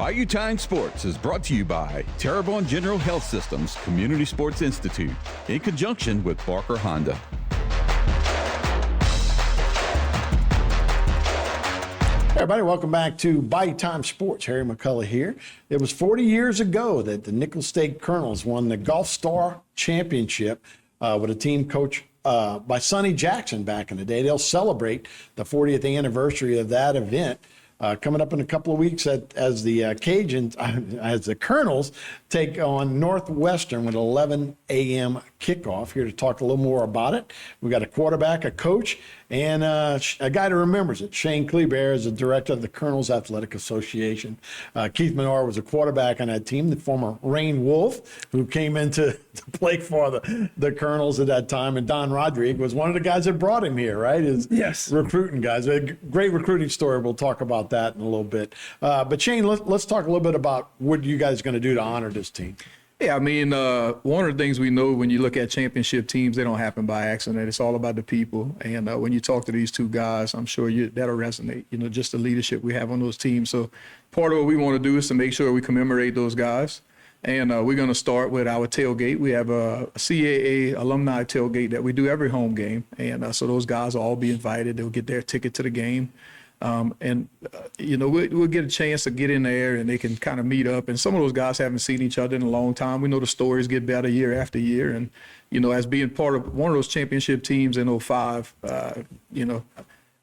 Bayou Time Sports is brought to you by Terrebonne General Health Systems Community Sports Institute in conjunction with Barker Honda. Hey everybody, welcome back to Bayou Time Sports. Harry McCulla here. It was 40 years ago that the Nicholls State Colonels won the Golf Star Championship with a team coached by Sonny Jackson back in the day. They'll celebrate the 40th anniversary of that event coming up in a couple of weeks as the Cajuns, as the Colonels take on Northwestern with 11 a.m. kickoff. Here to talk a little more about it, we've got a quarterback, a coach, and a guy that remembers it. Shane Kliebert is the director of the Colonels Athletic Association. Keith Menard was a quarterback on that team, the former Rain Wolf, who came into play for the Colonels at that time. And Don Rodrigue was one of the guys that brought him here, right? Yes. Recruiting guys. A great recruiting story. We'll talk about that in a little bit. But Shane, let's talk a little bit about what you guys are going to do to honor this team. Yeah, I mean, one of the things we know when you look at championship teams, they don't happen by accident. It's all about the people. And when you talk to these two guys, I'm sure that'll resonate, just the leadership we have on those teams. So part of what we want to do is to make sure we commemorate those guys. And we're going to start with our tailgate. We have a CAA alumni tailgate that we do every home game. And so those guys will all be invited. They'll get their ticket to the game. We'll get a chance to get in there and they can kind of meet up. And some of those guys haven't seen each other in a long time. We know the stories get better year after year. And, as being part of one of those championship teams in 05,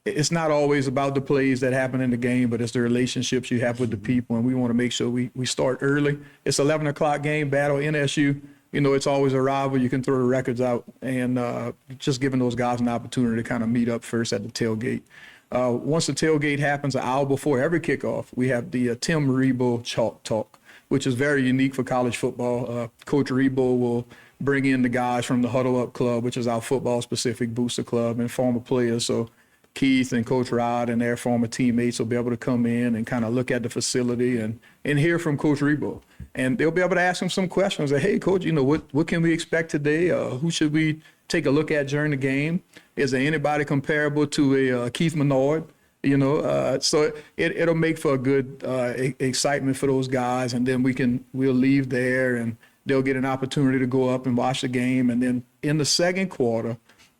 it's not always about the plays that happen in the game, but it's the relationships you have with the people. And we want to make sure we start early. It's 11 o'clock game, Battle NSU. It's always a rival. You can throw the records out. And just giving those guys an opportunity to kind of meet up first at the tailgate. Once the tailgate happens, an hour before every kickoff, we have the Tim Rebo Chalk Talk, which is very unique for college football. Coach Rebo will bring in the guys from the Huddle Up Club, which is our football-specific booster club, and former players. So Keith and Coach Rod and their former teammates will be able to come in and kind of look at the facility and hear from Coach Rebo. And they'll be able to ask him some questions like, hey, Coach, what can we expect today? Who should we take a look at during the game? Is there anybody comparable to a Keith Menard? So it'll make for a good excitement for those guys. And then we'll leave there and they'll get an opportunity to go up and watch the game. And then in the second quarter,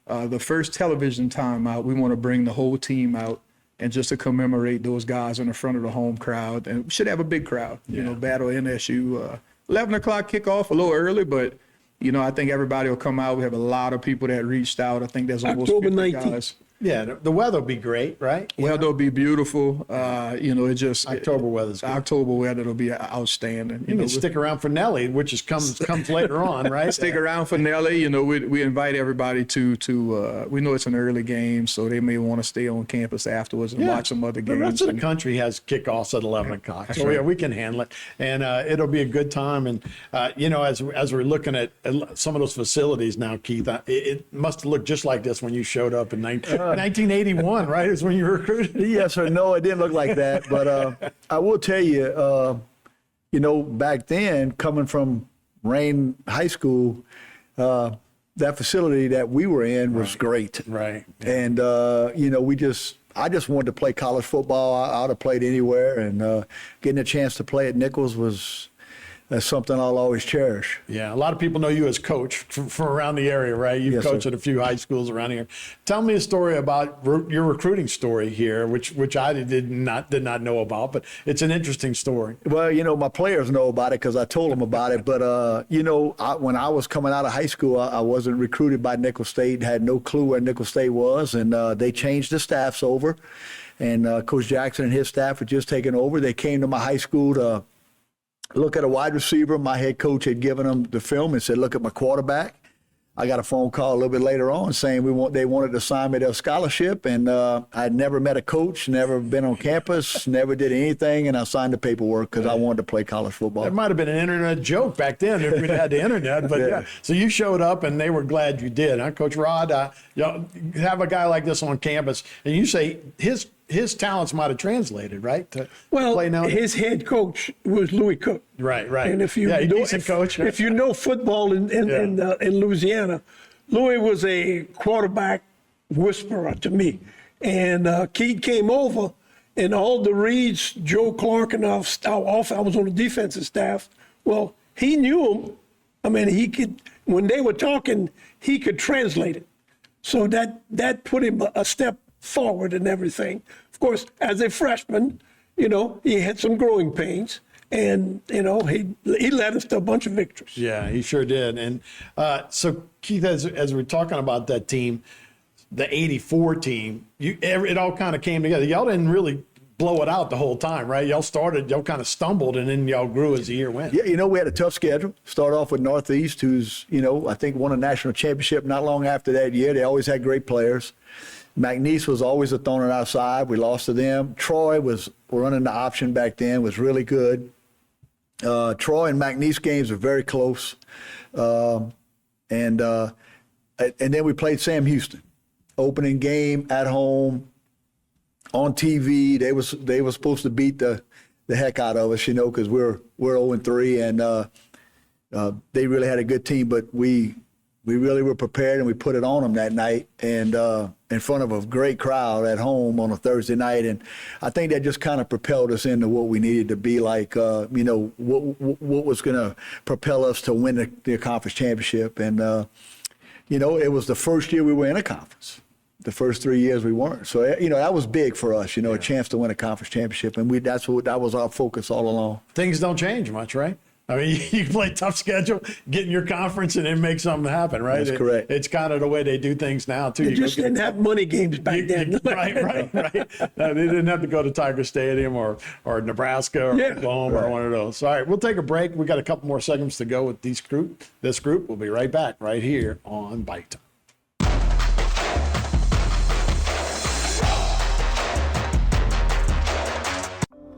the first television timeout, we want to bring the whole team out and just to commemorate those guys in the front of the home crowd. And we should have a big crowd, Battle NSU. 11 o'clock kickoff, a little early, but I think everybody will come out. We have a lot of people that reached out. I think there's almost October 50 19th. guys. Yeah, the weather will be great, right? Weather will be beautiful. October weather's good. October weather will be outstanding. You can stick around for Nelly, which comes later on, right? Stick around for Nelly. We invite everybody to we know it's an early game, so they may want to stay on campus afterwards and watch some other games. The rest of the country has kickoffs at 11 o'clock. So, yeah, we can handle it. And it'll be a good time. And, as we're looking at some of those facilities now, Keith, it must have looked just like this when you showed up in 1981, right? Is when you were recruited? Yes or no, it didn't look like that. But I will tell you, back then, coming from Rain High School, that facility that we were in was great. Right. Yeah. And, I just wanted to play college football. I would have played anywhere. And getting a chance to play at Nicholls that's something I'll always cherish. Yeah, a lot of people know you as coach from around the area, right? You've coached at a few high schools around here. Tell me a story about your recruiting story here, which I did not know about, but it's an interesting story. Well, my players know about it because I told them about it. But when I was coming out of high school, I wasn't recruited by Nicholls State. Had no clue where Nicholls State was, and they changed the staffs over. And Coach Jackson and his staff had just taken over. They came to my high school to look at a wide receiver. My head coach had given them the film and said, look at my quarterback. I got a phone call a little bit later on saying they wanted to sign me to a scholarship, and I'd never met a coach, never been on campus, never did anything, and I signed the paperwork because I wanted to play college football. That might have been an internet joke back then if we had the internet, but yeah. So you showed up, and they were glad you did, huh? Coach Rod, you have a guy like this on campus, and you say his talents might have translated, right? His head coach was Louis Cook. Right. And if you coach. If you know football in Louisiana, Louis was a quarterback whisperer to me. And Keith came over, and all the reads, Joe Clark and I was on the defensive staff. Well, he knew them. I mean, he could, when they were talking, he could translate it. So that put him a step forward and everything. Of course, as a freshman, he had some growing pains. And, he led us to a bunch of victories. Yeah, he sure did. And so, Keith, as we're talking about that team, the 84 team, it all kind of came together. Y'all didn't really blow it out the whole time, right? Y'all kind of stumbled, and then y'all grew as the year went. Yeah, we had a tough schedule. Start off with Northeast, who's, I think won a national championship not long after that year. They always had great players. McNeese was always a thorn in our side. We lost to them. Troy was running the option back then, was really good. Troy and McNeese games were very close. And then we played Sam Houston. Opening game at home on TV. They were supposed to beat the heck out of us, because we're 0-3, and they really had a good team, but we really were prepared, and we put it on them that night, and in front of a great crowd at home on a Thursday night. And I think that just kind of propelled us into what we needed to be like, what was going to propel us to win the conference championship. And, it was the first year we were in a conference. The first 3 years we weren't. So, that was big for us, a chance to win a conference championship. And that was our focus all along. Things don't change much, right? I mean, you play tough schedule, get in your conference, and then make something happen, right? That's correct. It's kind of the way they do things now, too. You just didn't have money games back then. Right. They didn't have to go to Tiger Stadium or Nebraska or Oklahoma or one of those. All right, we'll take a break. We got a couple more segments to go with this group. We'll be right back right here on Bite Time.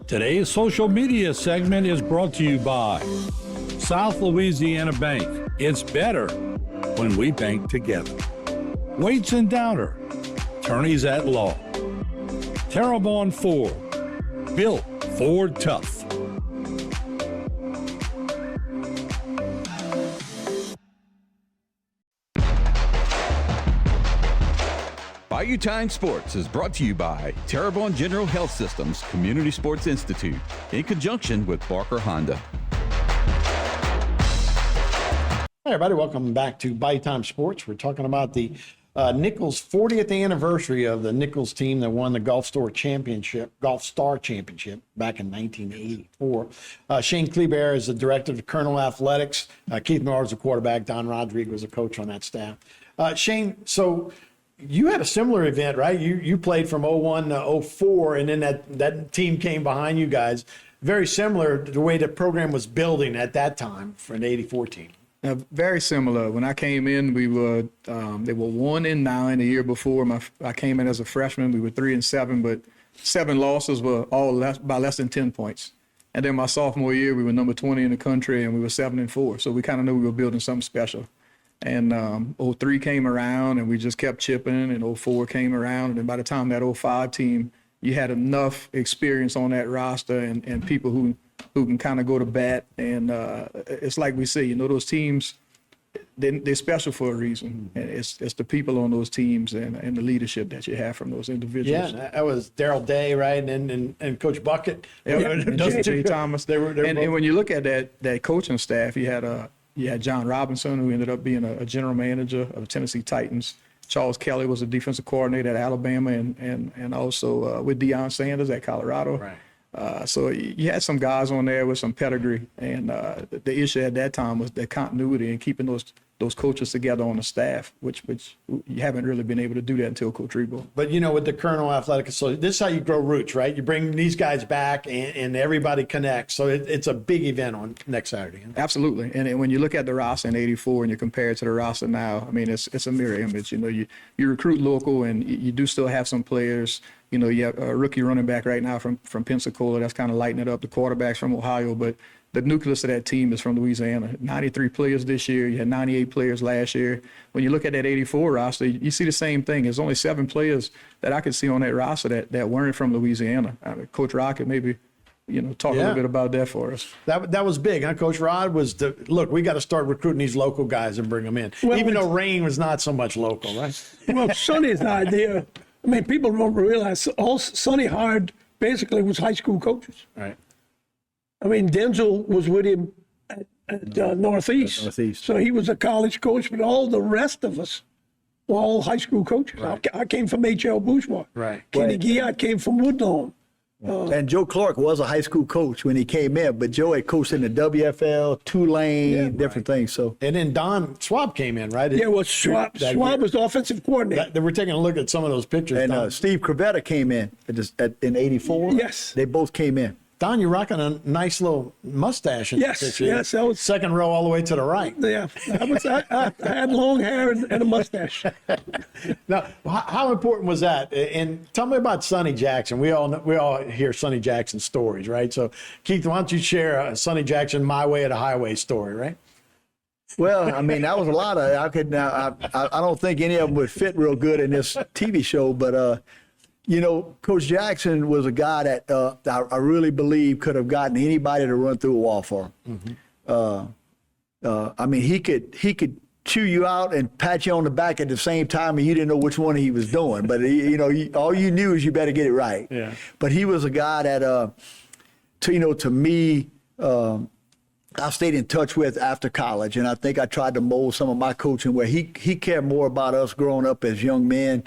Today's social media segment is brought to you by South Louisiana Bank. It's better when we bank together. Waits and Downer, attorneys at law. Terrebonne Ford, built Ford tough. Bayou Time Sports is brought to you by Terrebonne General Health Systems Community Sports Institute in conjunction with Barker Honda. Hey, everybody, welcome back to Bayou Time Sports. We're talking about the Nicholls 40th anniversary of the Nicholls team that won the Golf Star Championship back in 1984. Shane Kliebert is the director of Colonel Athletics. Keith Menard is the quarterback. Don Rodrigue was a coach on that staff. Shane, so you had a similar event, right? You played from 01 to 04, and then that team came behind you guys. Very similar to the way the program was building at that time for an 84 team. Very similar. When I came in, they were 1-9 the year before. I came in as a freshman. We were 3-7, but 7 losses were all by less than 10 points. And then my sophomore year, we were number 20 in the country, and we were 7-4. So we kind of knew we were building something special. And 03 came around, and we just kept chipping, and 04 came around. And then by the time that 05 team, you had enough experience on that roster and people who can kind of go to bat. And it's like we say, those teams, they're special for a reason. And it's the people on those teams and the leadership that you have from those individuals. Yeah, that was Darrell Day, right? And Coach Bucket. Jay Thomas. They were and when you look at that coaching staff, you had John Robinson, who ended up being a general manager of the Tennessee Titans. Charles Kelly was a defensive coordinator at Alabama and also with Deion Sanders at Colorado. Right. So you had some guys on there with some pedigree. And the issue at that time was the continuity and keeping those coaches together on the staff, which you haven't really been able to do that until Coach Rebo. But, with the Colonel Athletic Association, this is how you grow roots, right? You bring these guys back and everybody connects. So it's a big event on next Saturday. Absolutely. And when you look at the roster in 84 and you compare it to the roster now, I mean, it's a mirror image. You recruit local and you do still have some players. You have a rookie running back right now from Pensacola that's kind of lighting it up. The quarterback's from Ohio, but the nucleus of that team is from Louisiana. 93 players this year. You had 98 players last year. When you look at that 84 roster, you see the same thing. There's only 7 players that I could see on that roster that weren't from Louisiana. Coach Rod could maybe, talk a little bit about that for us. That was big, huh? Coach Rod was look, we got to start recruiting these local guys and bring them in. Well, even though Rain was not so much local, right? Well, Sonny's idea, I mean, people don't realize Sonny hired basically was high school coaches. Right. I mean, Denzel was with him at Northeast. Northeast. So he was a college coach, but all the rest of us were all high school coaches. I came from H.L. Bourgeois. Right. Kenny Guillot came from Woodlawn. And Joe Clark was a high school coach when he came in, but Joe had coached in the WFL, Tulane, different things. So And then Don Schwab came in, right? Yeah, well, Schwab was the offensive coordinator. We're taking a look at some of those pictures. and Don. Steve Crevetta came in in '84. Yes. They both came in. Don, you're rocking a nice little mustache in Yes, the picture. yes, that was- second row all the way to the right. Yeah, I had long hair and a mustache. Now, how important was that? And tell me about Sonny Jackson. We all hear Sonny Jackson stories, right? So, Keith, why don't you share a Sonny Jackson My Way or the Highway story, right? Well, I mean, that was a lot of. I don't think any of them would fit real good in this TV show, but you know, Coach Jackson was a guy that I really believe could have gotten anybody to run through a wall for him. I mean, he could chew you out and pat you on the back at the same time, and you didn't know which one he was doing. But all you knew is you better get it right. Yeah. But he was a guy that, to me, I stayed in touch with after college, and I think I tried to mold some of my coaching where he cared more about us growing up as young men,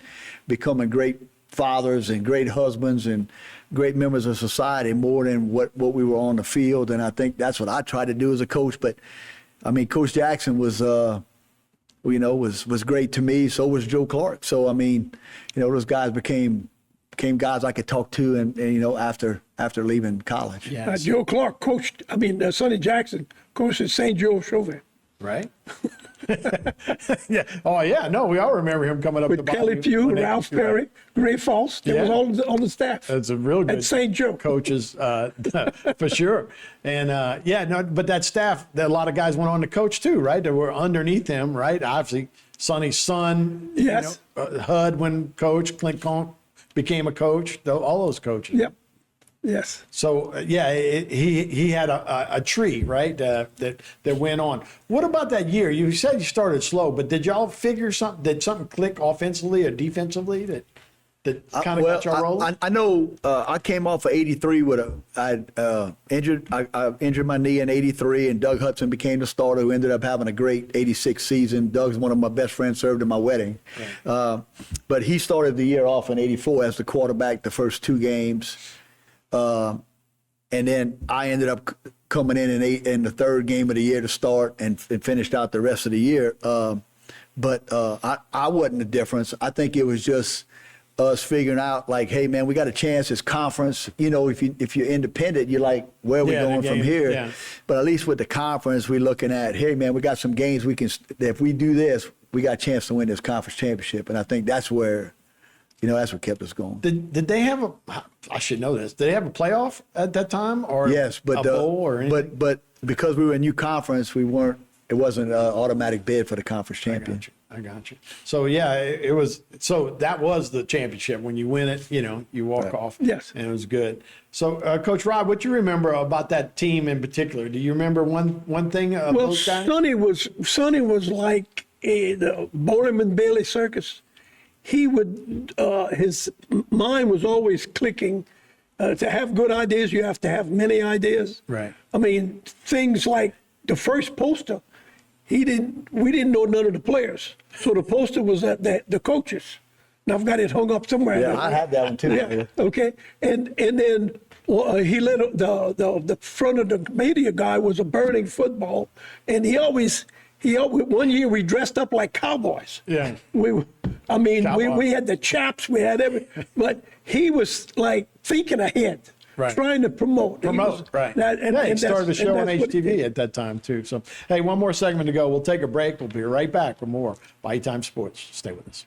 becoming great fathers and great husbands and great members of society more than what we were on the field. And I think that's what I tried to do as a coach. But I mean, Coach Jackson was great to me. So was Joe Clark. So I mean, those guys became guys I could talk to, and after leaving college. Yeah. Joe Clark coached. Sonny Jackson coached at St. Joe Chauvin. Right? Yeah. Oh, yeah. No, we all remember him coming up With the Kelly Bayou Pugh, when they- Ralph Perry, Gray Falls. They Yeah. was all on the staff. That's a real good At St. Joe. coaches for sure. And but that staff, a lot of guys went on to coach too, right? That were underneath him, right? Obviously, Sonny's son, Yes. Hud when coach, Clint Conk became a coach, all those coaches. Yep. Yes. So he had a tree, right? That went on. What about that year? You said you started slow, but did y'all figure something? Did something click offensively or defensively that kind of got y'all rolling? I know I came off of '83 with I injured my knee in '83, and Doug Hudson became the starter, who ended up having a great '86 season. Doug's one of my best friends, served at my wedding. Right. But he started the year off in '84 as the quarterback the first two games. And then I ended up coming in the third game of the year to start and finished out the rest of the year. But I wasn't the difference. I think it was just us figuring out, like, hey, man, we got a chance. It's conference. If you're independent, you're like, where are we going from here? Yeah. But at least with the conference, we're looking at, hey, man, we got some games if we do this, we got a chance to win this conference championship. And I think that's where, that's what kept us going. Did they have I should know this. Did they have a playoff at that time, or yes, but a bowl or anything? but because we were a new conference, it wasn't an automatic bid for the conference championship. I got you. So yeah, it was. So that was the championship. When you win it, you walk off. Yes, and it was good. So, Coach Rob, what you remember about that team in particular? Do you remember one thing? Those guys? Sonny was like the Boreman and Bailey circus. He would, his mind was always clicking. To have good ideas, you have to have many ideas. Right. I mean, things like the first poster, we didn't know none of the players. So the poster was the coaches. And I've got it hung up somewhere. Yeah, I have that one too. Yeah. Okay. And then he let the front of the media guy was a burning football, and he always one year we dressed up like cowboys. Yeah. We had the chaps, we had everything, but he was like thinking ahead, right. Trying to promote. Right. He started the show on HTV at that time too. So, hey, one more segment to go. We'll take a break. We'll be right back with more Bayou Time Sports. Stay with us.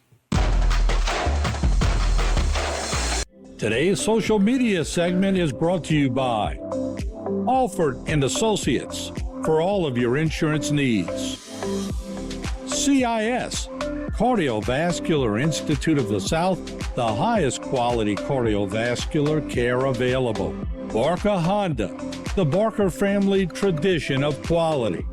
Today's social media segment is brought to you by Alford and Associates for all of your insurance needs. CIS, Cardiovascular Institute of the South, the highest quality cardiovascular care available. Barker Honda, the Barker family tradition of quality.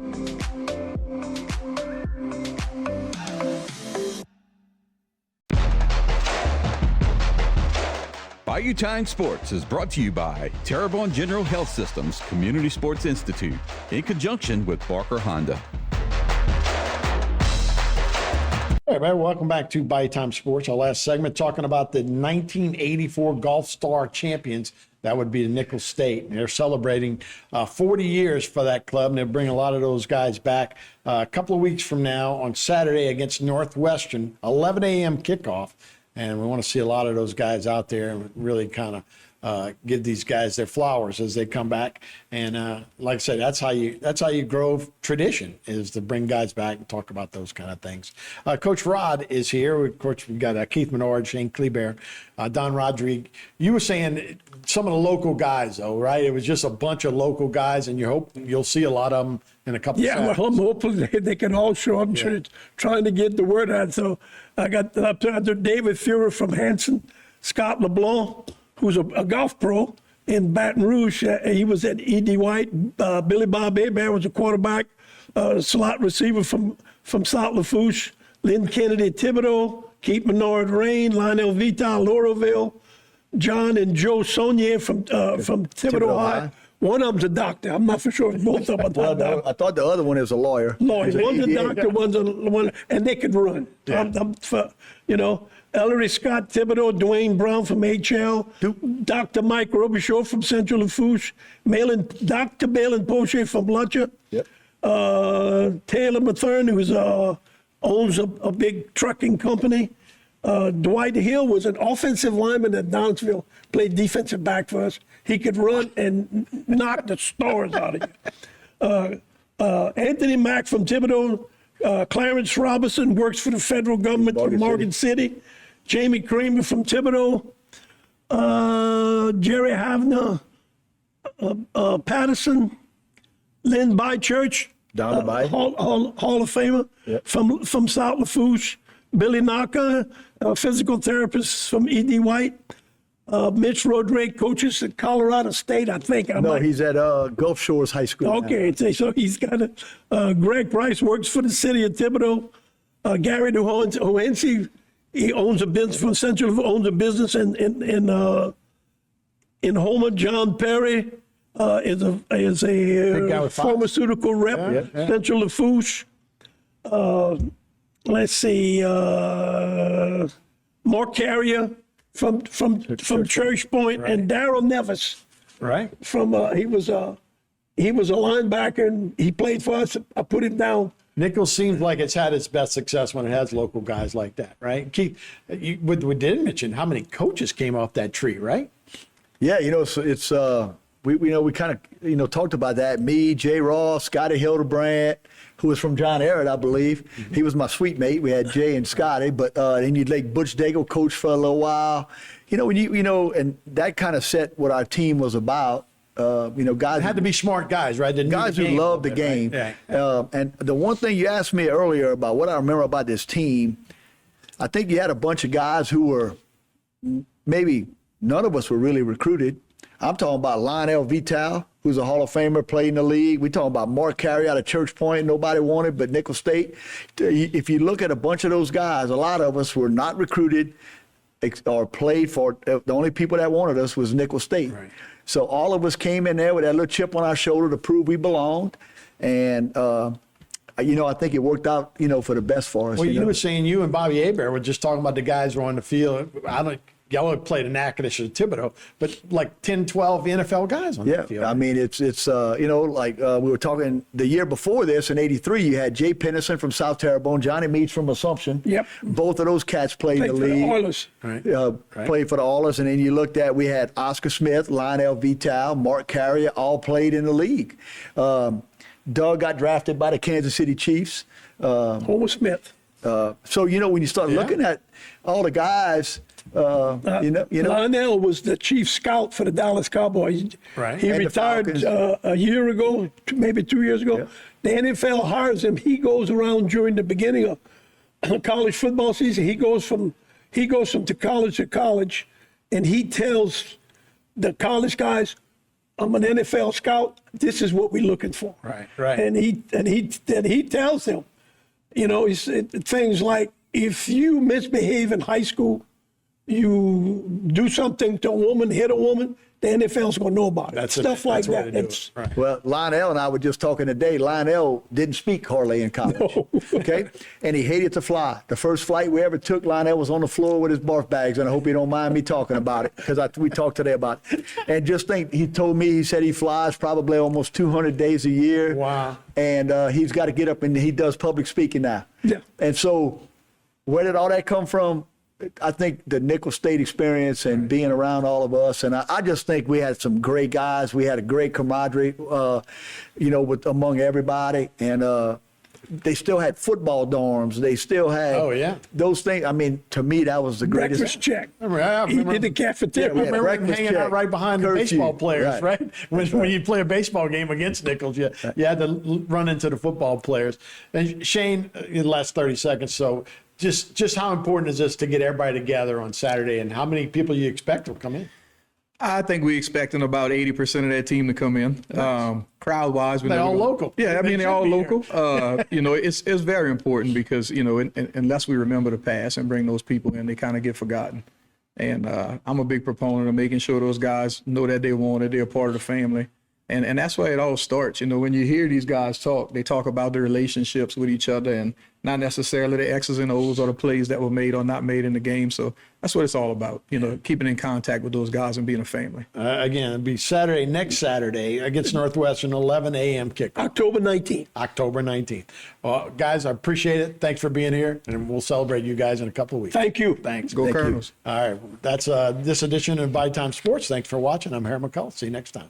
Bayou Time Sports is brought to you by Terrebonne General Health Systems Community Sports Institute in conjunction with Barker Honda. Hey, everybody, welcome back to Bayou Time Sports. Our last segment talking about the 1984 Golf Star champions. That would be the Nicholls State. And they're celebrating 40 years for that club, and they'll bring a lot of those guys back a couple of weeks from now on Saturday against Northwestern, 11 a.m. kickoff. And we want to see a lot of those guys out there and really kind of give these guys their flowers as they come back. And like I said, that's how you grow tradition, is to bring guys back and talk about those kind of things. Coach Rod is here. Coach, we've got Keith Menard, Shane Kliebert, Don Rodrigue. You were saying some of the local guys, though, right? It was just a bunch of local guys, and you hope you'll see a lot of them in a couple of Saturdays. Yeah, well, I'm hoping they can all show up. I'm trying to get the word out. So I got David Fuhrer from Hanson, Scott LeBlanc, who's a golf pro in Baton Rouge. He was at E.D. White. Billy Bob Hebert was a quarterback, slot receiver from South Lafourche. Lynn Kennedy Thibodeau, Keith Menard Rain, Lionel Vital, Lauraville, John and Joe Saunier from Thibodeau High. One of them's a doctor. I'm not for sure if both of them are doctors. I thought the other one is a lawyer. One's a doctor, one's a one, and they could run. Yeah. Ellery Scott Thibodeau, Dwayne Brown from HL, Dr. Mike Robichaud from Central Lafourche, Dr. Malin Poche from Lutcher, Taylor Mathern, who owns a big trucking company. Dwight Hill was an offensive lineman at Downsville, played defensive back for us. He could run and knock the stars out of you. Anthony Mack from Thibodeau, Clarence Robinson works for the federal government from Morgan City. Jamie Kramer from Thibodeau, Jerry Havner, Patterson, Lynn Bychurch, Hall of Famer from South Lafourche, Billy Knocker, physical therapist from E.D. White, Mitch Rodrigue, coaches at Colorado State, I think. He's at Gulf Shores High School. Okay, so he's got Greg Price works for the city of Thibodeau. Gary Duhoense, he owns a business from Central, owns a business in Homer. John Perry is a pharmaceutical rep, Central Lafourche. Let's see, Mark Carrier from Church Point, and Darryl Nevis. Right. From he was a linebacker, and he played for us. I put him down. Nicholls seems like it's had its best success when it has local guys like that, right? Keith, we didn't mention how many coaches came off that tree, right? Yeah, so it's we kind of talked about that. Me, Jay Ross, Scotty Hildebrandt, who was from John Ehret, I believe. Mm-hmm. He was my suite mate. We had Jay and Scotty, but then you'd let Butch Daigle coach for a little while. And that kind of set what our team was about. Guys it had to be smart guys, right? Guys who loved the game. Right? Yeah. And the one thing you asked me earlier about what I remember about this team, I think you had a bunch of guys who were maybe none of us were really recruited. I'm talking about Lionel Vital, who's a Hall of Famer, played in the league. We're talking about Mark Carey out of Church Point, nobody wanted but Nicholls State. If you look at a bunch of those guys, a lot of us were not recruited or played for. The only people that wanted us was Nicholls State. Right. So all of us came in there with that little chip on our shoulder to prove we belonged. And, I think it worked out, for the best for us. Well, you were saying you and Bobby Hebert were just talking about the guys who were on the field. Y'all played in Natchitoches or Thibodeau, but like 10, 12 NFL guys on the field. I mean, it's we were talking the year before this in '83, you had Jay Pennison from South Terrebonne, Johnny Meades from Assumption. Yep. Both of those cats played in the league. The Oilers. Right. Played for the Oilers. And then you looked at, we had Oscar Smith, Lionel Vital, Mark Carrier, all played in the league. Doug got drafted by the Kansas City Chiefs. Homer Smith. So, when you start looking at all the guys, Lionel was the chief scout for the Dallas Cowboys. Right. He retired a year ago, maybe 2 years ago. Yeah. The NFL hires him. He goes around during the beginning of college football season. He goes from college to college, and he tells the college guys, "I'm an NFL scout. This is what we're looking for." Right. And he tells them, things like, if you misbehave in high school, you do something to a woman, hit a woman, the NFL's going to know about it. That's it. Stuff like That's where that. they do It's, it. Right. Well, Lionel and I were just talking today. Lionel didn't speak hardly in college, okay? And he hated to fly. The first flight we ever took, Lionel was on the floor with his barf bags, and I hope you don't mind me talking about it because we talked today about it. And just think, he told me, he said he flies probably almost 200 days a year. Wow. And he's got to get up and he does public speaking now. Yeah. And so where did all that come from? I think the Nicholls State experience and being around all of us, and I just think we had some great guys. We had a great camaraderie, among everybody, and they still had football dorms. They still had those things. I mean, to me, that was the greatest. breakfast check. I He remember- did the cafeteria. I remember him breakfast hanging out check, right behind the curfew, baseball players, right. right? When you play a baseball game against Nicholls, you had to run into the football players. And Shane, in the last 30 seconds, so just how important is this to get everybody together on Saturday, and how many people you expect will come in? I think we expecting about 80% of that team to come in. Crowd wise, They're all local. Yeah, I They mean, they're should all be local. It's very important because, unless we remember the past and bring those people in, they kind of get forgotten. And I'm a big proponent of making sure those guys know that they want it, they're a part of the family. And that's why it all starts. When you hear these guys talk, they talk about their relationships with each other and not necessarily the X's and O's or the plays that were made or not made in the game. So that's what it's all about, keeping in contact with those guys and being a family. Again, it'll be next Saturday against Northwestern, 11 a.m. kickoff. October 19th. October 19th. Well, guys, I appreciate it. Thanks for being here, and we'll celebrate you guys in a couple of weeks. Thank you. Thanks. Go Colonels. All right, that's this edition of By Time Sports. Thanks for watching. I'm Harry McCulla. See you next time.